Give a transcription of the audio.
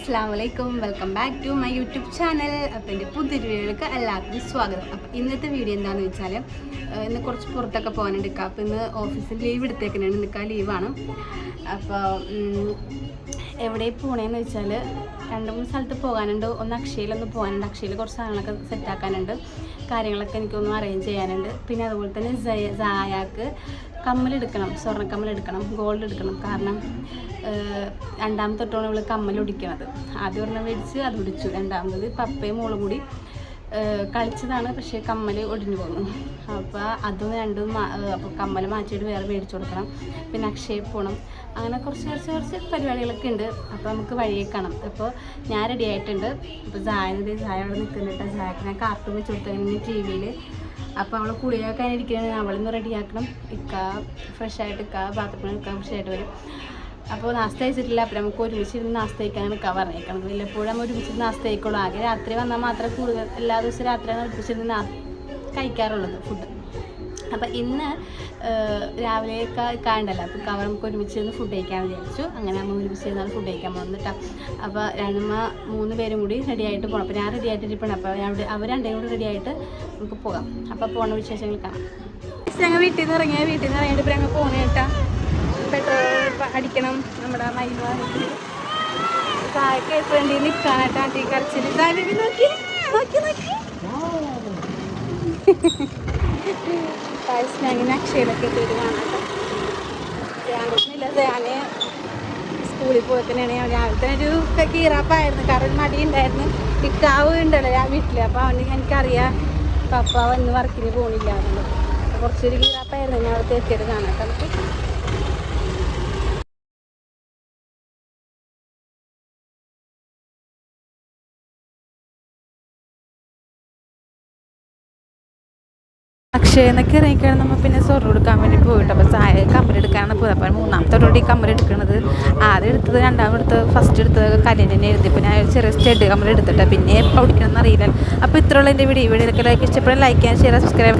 അസ്സലാമലൈക്കും, welcome back to my YouTube channel. അപ്പോൾ എൻ്റെ പുതിയൊരു വീഡിയോയിലേക്ക് എല്ലാവർക്കും സ്വാഗതം. അപ്പോൾ ഇന്നത്തെ വീഡിയോ എന്താണെന്ന് വെച്ചാൽ ഇന്ന് കുറച്ച് പുറത്തൊക്കെ പോകാനുണ്ട്. അപ്പോൾ ഇന്ന് ഓഫീസിൽ ലീവ് എടുത്തേക്കുന്നുണ്ട്, നിൽക്കാൻ ലീവാണ്. അപ്പോൾ എവിടെ പോകണേന്ന് വെച്ചാൽ 2-3 സ്ഥലത്ത് പോകാനുണ്ട്. ഒന്ന് അക്ഷയയിലൊന്ന് പോകാനുണ്ട്. അക്ഷയയിൽ കുറച്ച് സാധനങ്ങളൊക്കെ സെറ്റാക്കാനുണ്ട്, കാര്യങ്ങളൊക്കെ എനിക്കൊന്ന് അറേഞ്ച് ചെയ്യാനുണ്ട്. പിന്നെ അതുപോലെ തന്നെ സായാക്ക് കമ്മലെടുക്കണം, സ്വർണ്ണക്കമ്മലെടുക്കണം, ഗോൾഡ് എടുക്കണം. കാരണം രണ്ടാമത്തെ തൊട്ടാണ് ഇവൾ കമ്മലൊടിക്കണത്. ആദ്യം ഒരെണ്ണം മേടിച്ച് അത് ഒടിച്ചു. രണ്ടാമത് പപ്പയും മോളും കൂടി കളിച്ചതാണ്, പക്ഷേ കമ്മൽ ഒടിഞ്ഞു പോകുന്നു. അപ്പോൾ അതും രണ്ടും അപ്പോൾ കമ്മൽ മാറ്റിയിട്ട് വേറെ മേടിച്ചു കൊടുക്കണം. പിന്നെ അക്ഷയയിൽ പോകണം. അങ്ങനെ കുറച്ച് പരിപാടികളൊക്കെ ഉണ്ട്. അപ്പോൾ നമുക്ക് വഴിയെ കാണാം. അപ്പോൾ ഞാൻ റെഡി ആയിട്ടുണ്ട്. അപ്പോൾ ചായ അവിടെ നിൽക്കുന്നുണ്ട്. ചായക്ക് ഞാൻ കാർട്ടൂൺ വെച്ച് കൊടുത്തതിന് TV-യിൽ. അപ്പോൾ അവൾ കുളിയാക്കാൻ ഇരിക്കുകയാണ്. അവളൊന്ന് റെഡിയാക്കണം. ഫ്രഷായിട്ട് ബാത്റൂമിൽ ഫ്രഷായിട്ട് വരും. അപ്പോൾ നാസ്ത കഴിച്ചിട്ടില്ല. അപ്പോൾ നമുക്ക് ഒരുമിച്ചിരുന്ന് നാസ്ത കഴിക്കാനാണ് പറഞ്ഞേക്കണം. വല്ലപ്പോഴും നമ്മൾ ഒരുമിച്ചിരുന്ന് നാസ്ത കഴിക്കുള്ളൂ. ആകെ രാത്രി വന്നാൽ മാത്രമേ കൂടുതൽ എല്ലാ ദിവസവും രാത്രിയാണ് ഒരുമിച്ചിരുന്ന് കഴിക്കാറുള്ളത് ഫുഡ്. അപ്പോൾ ഇന്ന് രാവിലെ ഉണ്ടല്ലോ, അപ്പോൾ നമുക്ക് ഒരുമിച്ചിരുന്ന് ഫുഡ് കഴിക്കാൻ വിചാരിച്ചു. അങ്ങനെ നമ്മൾ ഒരുമിച്ചിരുന്നാണ് ഫുഡ് കഴിക്കാൻ പോകുന്നത് കേട്ടോ. അപ്പോൾ 3 പേരും കൂടി റെഡിയായിട്ട് പോകണം. അപ്പോൾ ഞാൻ റെഡി ആയിട്ടിരിക്കണം. അപ്പോൾ അവർ രണ്ടേയും കൂടി റെഡിയായിട്ട് നമുക്ക് പോകാം. അപ്പോൾ പോണ വിശേഷങ്ങൾ കാണാം. ഞങ്ങൾ വീട്ടിൽ നിന്ന് ഇറങ്ങിയിട്ട് ഇപ്പോൾ ഞങ്ങൾ പോകണേ കേട്ടോ. പെട്രോൾ അടിക്കണം നമ്മുടെ മൈവാഹത്തിൽ. ചായക്ക് വേണ്ടി നിൽക്കാനായിട്ട് ആൻറ്റി കരച്ചിൽ. നോക്കി ഞാൻ അക്ഷയയിലൊക്കെ എത്തിയിട്ട് കാണാട്ടോ. ധ്യാനില്ല, ധ്യാന് സ്കൂളിൽ പോയി തന്നെയാണ്. രാവിലെ തന്നെ ഒരു കീറാപ്പായിരുന്നു, കാരണം മടി ഉണ്ടായിരുന്നു. ഇക്കാവ് ഉണ്ടല്ലോ ഞാൻ വീട്ടിൽ. അപ്പോൾ എനിക്കറിയാം പപ്പ വന്ന് വർക്കിന് പോകണില്ല എന്നുള്ളത്. കുറച്ചൊരു കീറാപ്പായിരുന്നു. ഞാൻ അവിടുത്തെ എത്തിയിട്ട് കാണാട്ടോ. നമുക്ക് അക്ഷയെന്നൊക്കെ ഇറങ്ങിക്കാണ് നമ്മൾ പിന്നെ സ്വർണ്ണം എടുക്കാൻ വേണ്ടി പോയിട്ട്. അപ്പോൾ കമ്മലെടുക്കാനാണ് പോയത്. അപ്പോൾ 3ാമത്തോടുകൂടി കമ്മലെടുക്കുന്നത്. ആദ്യം എടുത്തത്, രണ്ടാമത് ഫസ്റ്റ് എടുത്തത് കല്ലിനെ എഴുതി. ഇപ്പോൾ ഞാൻ ചെറിയ സ്റ്റഡ് കമ്മലെടുത്തിട്ട് പിന്നെ എപ്പോൾ ഓടിക്കണമെന്ന് അറിയില്ല. അപ്പോൾ ഇത്രയുള്ള എൻ്റെ വീഡിയോയിലൊക്കെ ലൈക്ക് ഇഷ്ടപ്പെടാൻ ലൈക്ക് ചെയ്യാൻ, ഷെയർ, സബ്സ്ക്രൈബ്